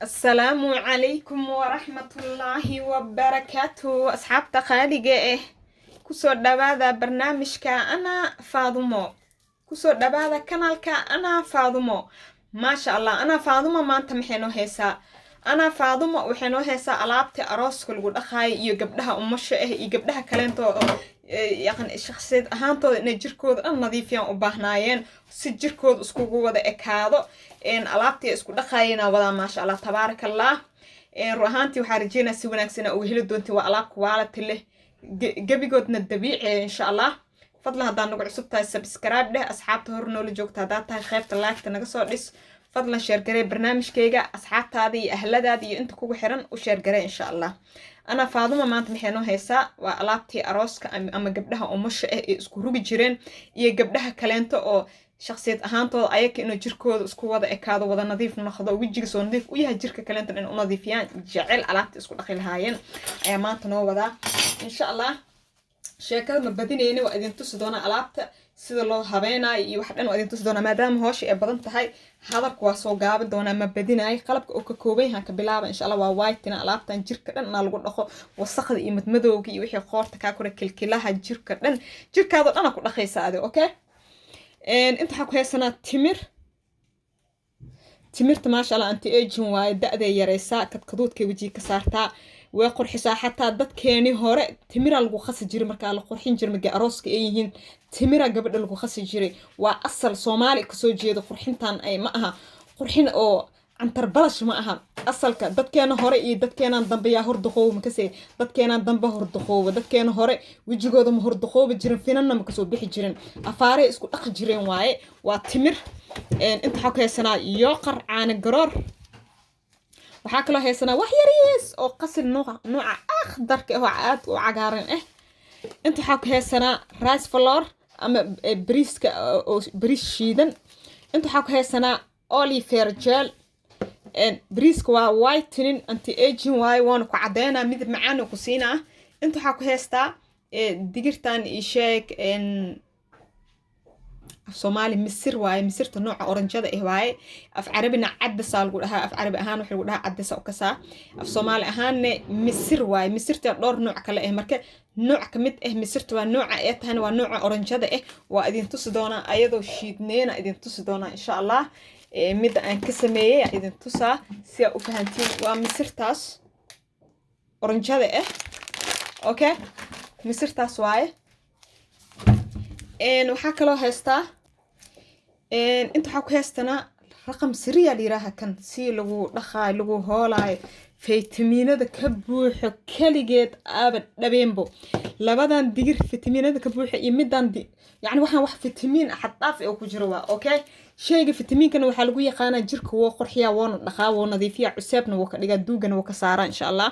السلام عليكم ورحمة الله وبركاته أصحاب تخاليقة كسو دبادة برنامجك أنا فاضمو كسو دبادة كانالك أنا فاضمو ما شاء الله أنا فاضمو ما أنت محينو هيسا أنا فاضمو وحينو هيسا ألابتي أروسك القول أخاي يقبلها أمشي يقبلها كلانتو يعني شخصيات أهانتو إن جيركود النظيفين وباهنايين si jirkooda iskugu wada ekaado alaabtii isku dhaqayna wada maasha Allah tabaaraka Allah ruux ahaantii waxaa rajeynaa si wanaagsan oo heli doontii waa alaab quality leh gabigoodna dabiici insha Allah fadlan hadaan nagu cusub tahay subscribe dheh asxaabta hor noola joogta hadaa tahay qaybta like naga soo dhis fadlan share garee barnaamijkayga asxaabtaada iyo ahladaada iyo inta kugu xiran u share garee insha Allah أنا فاضمة ما أنت محينو هيسا وألابتي أروسك أما قبلها أمشي إسكو روبي جيرين إيه قبلها كلانتو أو شخصية أهانتو أيك إنو جيركود إسكو وضع إكادو وضع نظيف نخضو ويجيك سو نظيف ويها جيركا كلانتو إنو نظيفيان جعل ألابتي إسكو داخل هايين أي ما أنتنو وضع إن شاء الله sheekada ma badinayna waa idin tusi doona alaabta sida loo habeenayo iyo wax dhan waa idin tusi doona maadaama hoosh ay badan tahay hadalku waa soo gaaban doona ma badinayo qalabka oo ka kooban yahay ka bilaaba insha Allah waa white alaabtan jirka dhan lagu dhaqo wasaqda iyo madmadowga iyo wixii qoorta ka kora kilkilaha jirka dhan jirkaada dhan ku dhaqaysa adi okay inta waxa ku haysanaa timirta maasha Allah anti aging waa da'da yareysa kadkadoodka wajiga ka saartaa way qurxisaa xataa dadkeeni hore timira lagu khasi jiray marka la qurxin jiray marka arooska ay yihiin timira gabadha lagu khasi jiray waa asal Soomaali ka soo jeedo qurxintan ay ma aha qurxin oo antar balash ma aha asalka dadkeena hore iyo dadkeena dambe yaa hordaqoow ma kasee dadkeena dambe hordaqoow dadkeena hore wajigooda ma hordaqoow jirin finanna ma kasoo bixi jirin afaare isku dhaq jireen waaye waa timir inta waxa ka haysanaa iyo qarcaan garoor waxaa kaloo haysanaa wax yariis oo qasil nooca akhdarka oo aad u cagaaran inta waxa ka haysanaa rice flour ama bariiska oo bariis shiidan inta waxa ka haysanaa olive gel bariiska waa whitening anti aging waaye waan ku cadeynaa midab macaan ku siinaa inta waxa ku haystaa digirtan iyo sheeg Soomaali misir waaye misirta nooca oranjada waaye af carabina cadasa lagu dhahaa af carabi ahaan waxa lagu dhahaa cadasa oo kasaa af Soomaali ahaanne misir waaye misirta dhowr nooc kale marka nooc kamid misirta waa nooca ay tahay waa nooca oranjada waa idin tusi doona ayadoo shiidneena idin tusi doona insha Allah mid aan ka sameeyay idin tusaa si aad u fahantiin waa misirtaas oranjada okay misirtaas waaye waxa kaloo haystaa inta waxa ku haystana raqam siriya liiraha kan si lagu dhaqay lagu hoolay fitamiinada ka buuxo kaligeed aaba dhabeembo labadan digir fitamiinada ka buuxo iyo midan yani waxaan wax fitamiin xad dhaaf oo ku jiro waa okay shayga fitamiinkana waxa lagu yaqaanaa jirka woo qurxiya woona dhaqaa woo nadiifiya cusubna woo ka dhiga duugana woo ka saara insha Allah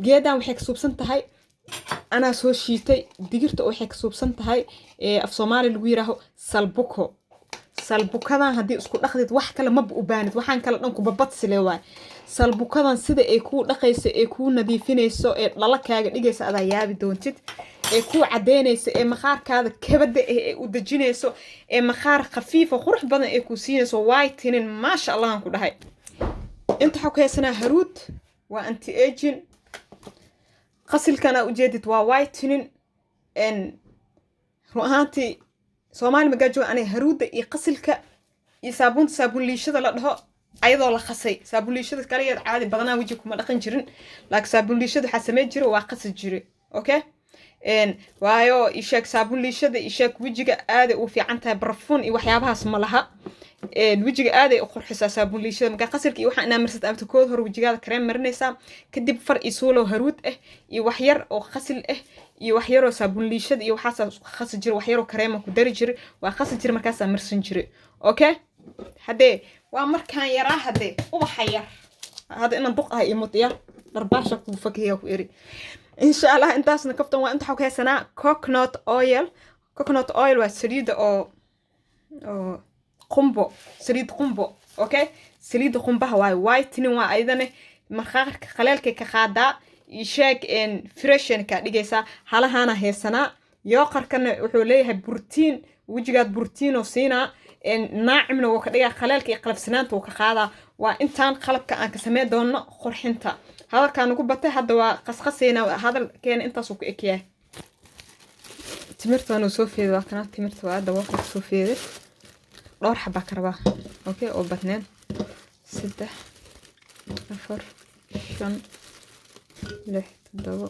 geedan waxay ka suubsan tahay أنا سو شيتي دقيرت أو حك سوبسنت هاي في Soomaali lagu yiraahdo salbukadan hadii isku dhaqdid wax kale ma u baanid waxaan kala dhanku babadsile waay salbukadan sida ay ku dhaqayso ay ku nadiifinayso ee dhalakaaga dhigaysa aad yaabi doontid ee ku cadeynayso ee maqaarkaada kabada ee u dajinayso ee maqaar khafiif oo qurux badan ee ku siinayso whitening ma sha Allah aan ku dhahay inta waxa ku haysanaa haruud waa anti aging qasilkana ujeedid waa whitening ruuxaantii Soomaali magaajo aan haruuda iyo qasilka iyo saabuun liishada la dhaho ayadoo la khasay saabuun liishada kale yar caadi badanaa wajiga kuma dhaqan jirin laakiin saabuun liishada waxa sameey jiro waa qasi jiro okay waayo isheeg saabuun liishada isheeg wajiga aad u fiican tahay barfuun iyo waxyaabahaas ma laha wajiga aad ay u qurxisaa saabuun liishada marka qasilka iyo waxa inaa marsad amta kood hor wajigaada kareem marinaysa kadib far isuulo haruud iyo wax yar oo qasil iyo wax yar oo saabuun liishada iyo waxa khasi jir wax yar oo kareem ku dari jir waa khasi jir markaas marsan jir okay hadee waa markaan yaraa hadee ubax yar hada inaan duq ah imutiya darbaasha ku fakiya ku eri insha Allah intaasna kaftan waa inta waxa ka haysanaa coconut oil waa saliid oo qumbo saliid qumbo okay saliid qumbaha waa whitening waa ayadana maqaarka qaleelka ka qaada isheeg freshen ka dhigaysa halahana heesana yooqarkana wuxuu leeyahay borotiin wajigaad borotiin oo siina naacimna wuu ka dhigaa khaleelka iyo qalafsanaanta wuu ka qaadaa waa intaan qalabka aan ka samey doono qurxinta hadalkaan ugu batay hadda waa qasqasayna hadalkeena intaas uu ku ekyahay timirtaan uu soo feeday waa kana timirta waa hadda waa soo feeday dhowr xabaa ka rabaa okay oo badneen 3 4 5 6 7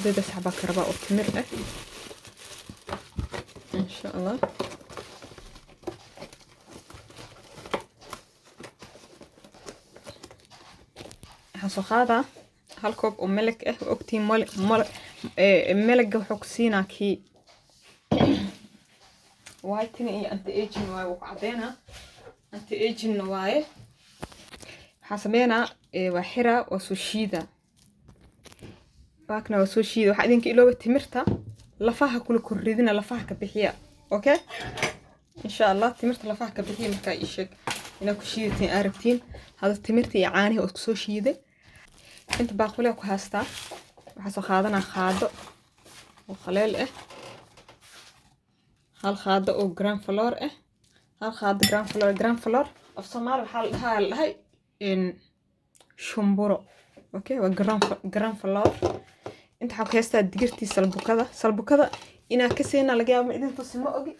8 xabaa ka rabaa oo timir ah insha Allah waxaan qaada hal koob oo milk ah ogtii milk wuxuu ku siinaa kii whitening iyo anti aging waaye wuu ku cadeynaa anti aging waaye waxaan sameynaa waa xiraa waa soo shiida baakna waa soo shiida waxaa idinka ilooba timirta lafaha kula korridina lafaha ka bixiya okay insha Allah timirta lafaha ka bixiya markaa ii sheeg inaa ku shiidatiin aragtiin hada timirta iyo caanihi oo soo shiiday inta baaquli ku haystaa waxaa soo qaadanaa qaado oo qaleel ah hal qaado oo gram flour ah hal qaado gram flour af Soomaali waxaa la dhahay in shumburo okay waa gram flour inta waxaa ku haystaa digirtii salbukada inaa ka seena laga yaabo idin tusi ma ogi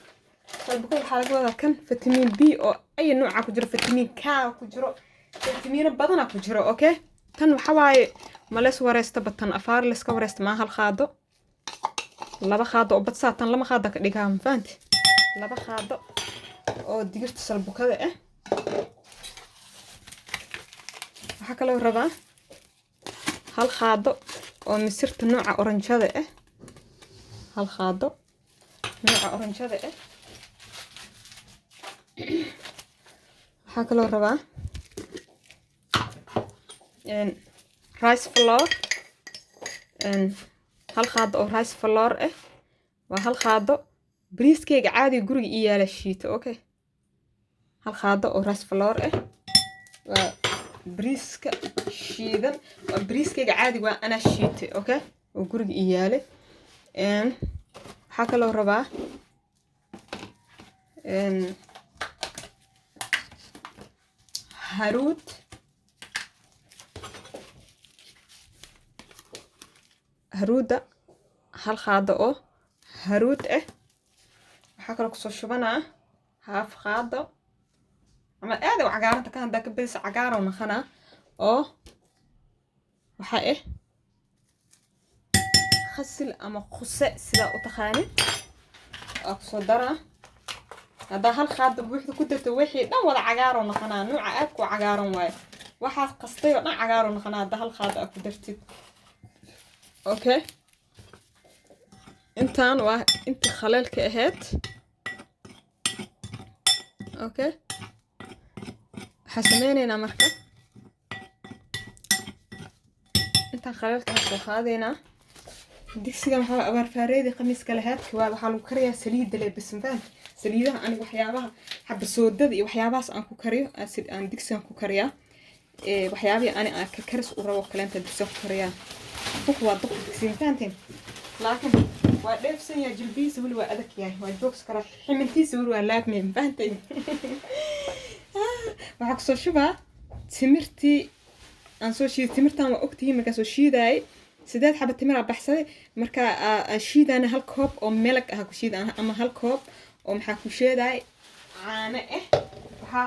salbukada waxaa laga wadaa kan vitamin B oo ay nooca ku jiro vitamin K ku jiro vitamin badan ku jiro okay tan waxa waaye ma lees wareesta batan afaar lees ka wareesta ma hal qaado laba qaado oo badsaatan lama qaado ka dhigaa ma fahanti laba qaado oo digirta salbukada ah waxa kale oo rabaa hal qaado oo misirta nooca oranjada ah hal qaado nooca oranjada ah waxa kale oo rabaa rice flour hal qaado oo rice flour ah waa hal qaado bariiskeyga caadi guriga ii yaala shiito okay hal qaado oo rice flour ah waa bariiska shiidan waa bariiskeyga caadi waa ana shiite okay oo guriga ii yaala waxa kale oo rabaa haruuda hal qaado oo haruud ah waxa kale ku soo shubanaa haaf qaado ama aad u cagaaranta kan hada ka bees cagaar oo naqana oo waxa khasil ama khuse sida u taqaanid oo soo dara hada hal qaado buuxda ku darto wixii dhan wada cagaar oo naqana nooca aad ku cagaaran waay waxa qastay oo dhan cagaar oo naqana hada hal qaado ku dartid okay intaan waa inta khaleelka ahayd okay xasameynayna marka intaan khaleelka soo qaadayna digsiga waxa abaar faareedi qamiiska lahayd waxa lagu kariyaa saliid leebis baan saliidaha aniga waxyaabaha xabba soodada iyo waxyaabahaas aan ku kariyo aan digsigan ku kariyaa waxyaabaha aan ka karis u rabo kaleenta digsiga ku kariyaa waa dad digsiga faanteen laakiin waa dheefsan yahay jilbiisa wali waa adag yahay waa joogs kara ximintiisa wali waa laabmeen faanteen waxa ku soo shubaa timirtii aan soo shiiday timirtaan waa ogtihiin markaa soo shiiday 8 xabba timir ah baxsaday marka shiidana hal koob oo milk ah ku shiidan ama hal koob oo maxaa ku sheeday caano waxa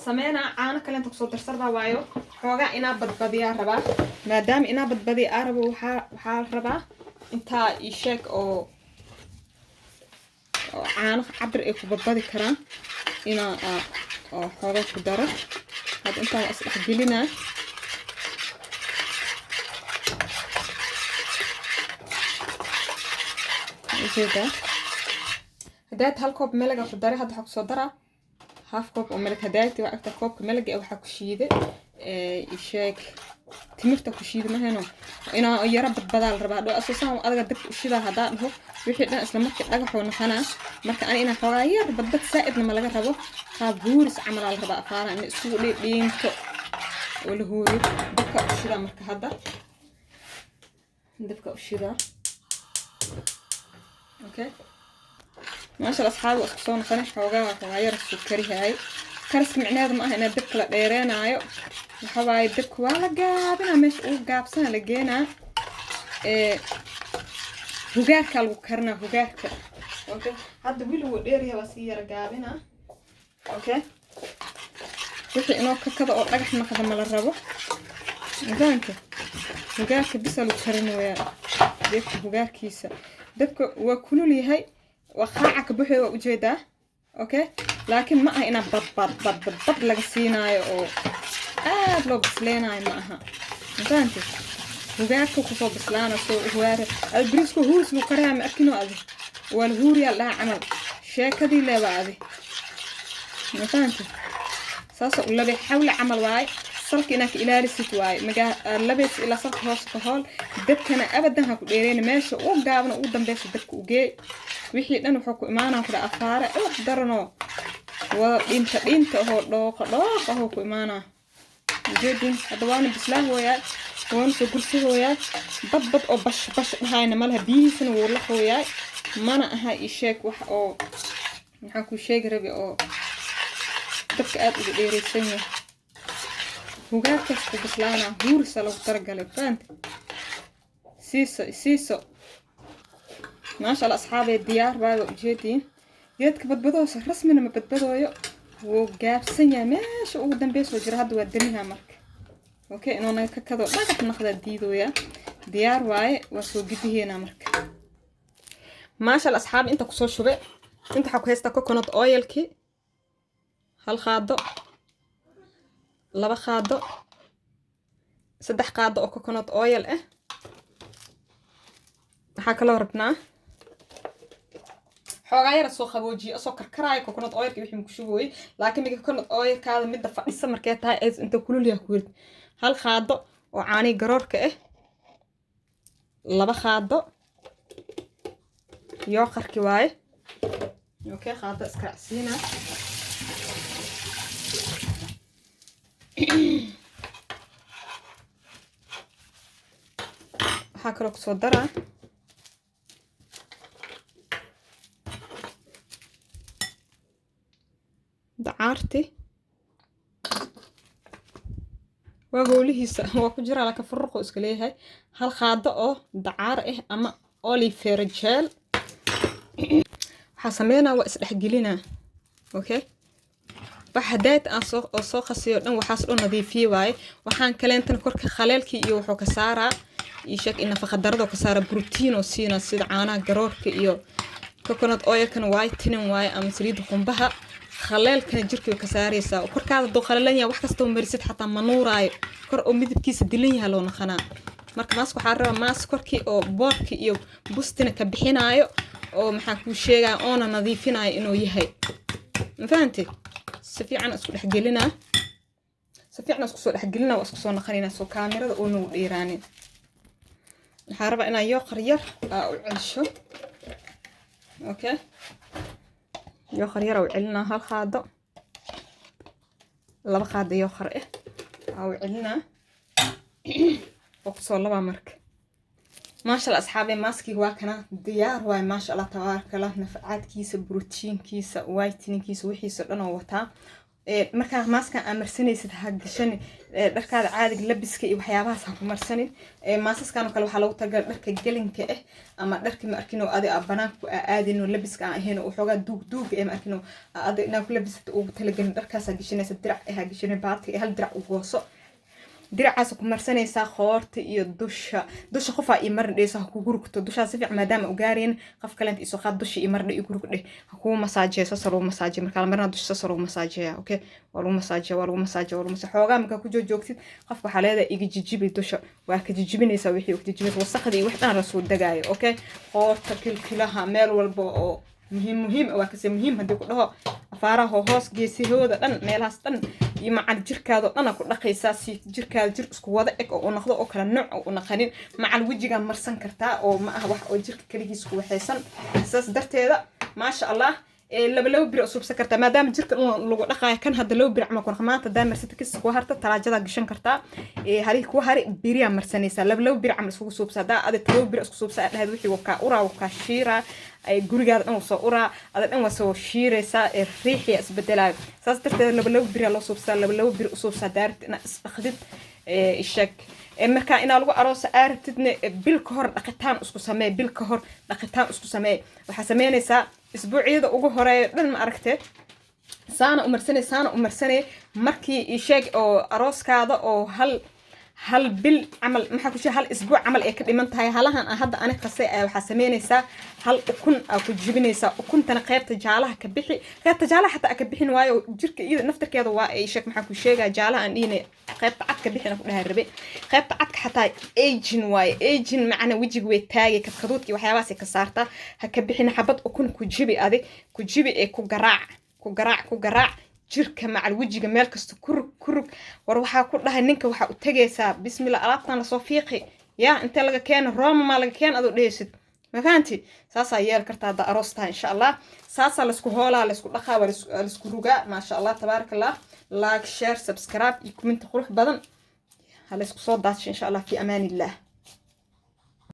sameeyna caano kale inta ku soo darsarba waayo xoogaa ina badbadiya rabaa maadaama ina badbadiya rabo waxa rabaa inta ii sheeg oo caano cabir ay ku badbadi karaan ina oo xoogaa ku daro hada inta is dhaxgelina كده هدايت هالكوب ملقة في الداري هاد حق صدرها هاف كوب وملك هدايتي وأكتر كوب ملقة أو حق شيدة إيشاك تمرت كشيدة ما هنا أنا يا رب بدل ربع دو أساسا وأرجع دك الشيدة هذا هو بيحدنا أسلم مركب أجح ونخنا مركب أنا حراير بدك سائد لما لقى ربع خابورس عمل على ربع فانا إن السوق لين تو واللي هو دك الشيدة مركب هذا دك الشيدة اوكي ما شاء الله أصحابي أسكسون خلينا حوجا غير السكري هاي كرس معناه ما هنا دك لا ديرنا أيو حواي دك ولا جابنا مش جاب سنة لقينا هجاك الوكرنا هجاك أوكي هذا بيلو ديريا وسير جابنا أوكي وحي إنه كذا أو رجح ما خدم على الربع زانك هجاك بس الوكرنا ويا دك هجاك كيسة دك وكلوا لي هاي وخاعك بحي وجده اوكي لكن ما انا بط لقسيناي او لو بسليناي معها فهمتي وقاعدكو كسو بسلانا سو هواري البريسكو هورس لو كريها مأكينو أذي والهوريا لها عمل شاكدي لا بعدي فهمتي ساسو اللبي حول عمل واي صلك إنك إلى رسيت واي مجا اللبس إلى صلك هوس كهول دبكنا أبدا هكو ديرين ماشي وقابنا قدام بيش دبك وجي wixii dhan wuxuu ku imaanaa kala afaare wax darano waa dhinta oo dhooqa ku imaanaa jeedin hadawaan bislaan hooyaa waan soo gursi hooyaa bad oo bash dhahayna malaha biyihiisana wuu la hooyaa mana aha isheeg wax oo maxaan ku sheegi rabi oo dadka aad ugu dheeraysan yahay hugaagtaas ku bislaana huursa lagu targalay faanta siiso ما شاء الله أصحابي الديار بعد جيتين جيت بدبدوس رسمنا ما بدبدويو وجاب سنة ماشي وقدام بيس وجرهد ودنيها مرك أوكي إنه أنا كذا ما قد ناخذ الديدو يا ديار واي وسوقتي هنا مرك ما شاء الله أصحابي أنت قصور شو بقى أنت حكوا هستا كوكونات أويل كي هل خاضو لبا خاضو سدح قاضو أو كوكونات أويل حكا لو ربناه xogaa yar soo qaboojiyo soo karkaraay coconut oil wixii ku shubooy laakiin miga coconut oil kaada mid fadhisa markay tahay inta kulul yahay ku hal qaado oo caani garoorka laba qaado iyo qarki waay okay qaado iska raacsiina waxa kale oo soo daraa دعارتي وقوليهيسا هو كجرا لك فرقو اسكليهاي هل خاضو دعار اما اوليفير جيل حسمينا واسدحجلينا اوكي بحدات ان سو خسيو دن waxaas oo nadiifiye waay waxaan kaleentan korka khaleelki iyo wuxuu ka saara ishak in nafaqadarado ka saara protein oo siina sida caanaha garoorka iyo coconut oil kan whitening waay ama saliid qumbaha خلالكنا جركي كساريسا وكركادا دو خلالانيا wax kasto marisid xataa manuuraay kor oo midabkiisa dilan yahay loo naqana marka maasku xaraba maas korkii oo boorki iyo bustina ka bixinaayo oo maxaa ku sheegaa oo nadiifinayo inuu yahay ma fahanti si fiican isku dhaxgelina isku soo dhaxgelina waa isku soo naqanina soo kaamirada oo noo dheeraanin waxaan rabaa inaan yoo qaryar u celsho okay يوخر يرى وعلنا هالخاضة لبا خاضة يوخر أو علنا وقصوا لبا مرك ما شاء الله أصحابي ماسكي هو كان ديار هواي ما شاء الله تبارك الله نفعات كيس بروتين كيس وايتين كيس وحيس لنا وطا marka maaska amarsanaysid hagashan dharkaada caadiga labiska iyo waxyaabahaas ha ku marsanin maasaskan kale waxa lagu tagal dharka gelinka ama dharka ma arkino adi banaanku aadino labiska aan ahayn oo xogaa duug ma arkino adi inaa ku labisad ugu talagalin dharkaas hagashanaysid dirac hagashan baati hal dirac u gooso diracaas ku marsanaysaa qoorta iyo dusha qof ay marnaysa ku gurugto dusha si fiican maadaama u gaareen qof kale inta isoo qaad dusha iyo marnay u gurugde ku masaajeeyo saro masaajeeyo marka marna dusha saro masaajeeyo okay walu masaajeeyo xoogaa marka ku joogtid qofka waxa leedahay iga jijibi dusha waa ka jijibinaysa wixii uu jijibay wasaqada iyo wax dhan la soo dagaayo okay qoorta kilkilaha meel walba oo muhiim waa ka muhiim hadii ku dhaho afaaraha hoos geesihooda dhan meelahaas dhan iyo macal jirkaado dhan ku dhaqaysaa si jirkaada jir isku wada eg oo noqdo oo kala nooc oo naqanin macal wajiga marsan kartaa oo ma ah wax oo jirka kaligiis ku waxaysan saas darteeda ma sha Allah لو بير أصوب سكرتا ما دام جرك لو دقايا كان هذا لو بير عمل كرخمات دام مرست كيس كوهرتا تراجدا قشن كرتا هاري كوهري بيريا مرسنيسا لو بير عمل صوب سدا أدي لو بير صوب سدا هذا وحي وكا أورا وكا شيرا أي جورجاد أو صورة هذا أنو سو شيرة سا الريحة أسبدلها ساسترت لو بير الله صوب سدا لو بير صوب سدارت أنا استخدمت الشك marka ina lagu aroos aartidna bil ka hor dhaqitaan isku samee bil ka hor dhaqitaan isku samee waxa sameynaysa isbuuciyada ugu horeeyo dhan ma aragtay saana umarsanay markii ii sheeg oo arooskaada oo hal bil amal maxaa ku hal isbuuc amal ay ka dhiman tahay halahan hadda ani qasay waxa sameynaysa hal ukun ku jibinaysa ukuntana qaybta jaalaha ka bixi qaybta jaalaha xataa ka bixin waayo jirka iyada naftarkeeda waa ay sheeg maxaa ku sheegaa jaalaha aan dhiinay qaybta cad ka bixina ku dhahay rabe qaybta cad xataa aging waayo aging macna wajiga way taagay kadkaduudkii waxyaabahaas ka saarta ha ka bixin xabad ukun ku jibi adig ku jibi ee ku garaac jirka macal wajiga meel kasta kurug war waxa ku dhahay ninka waxa u tagaysaa bismillah alaabtan la soo fiiqi yaa inta laga keeno Roma ma laga keen adoo dheesid ma fahanti saasa yeel kartaa da aroostaa insha Allah saasa la isku hoolaa la isku dhaqaa la isku rugaa ma sha Allah tabarakallah like share subscribe iyo comment qurux badan hala isku soo daasho insha Allah fi amaan illah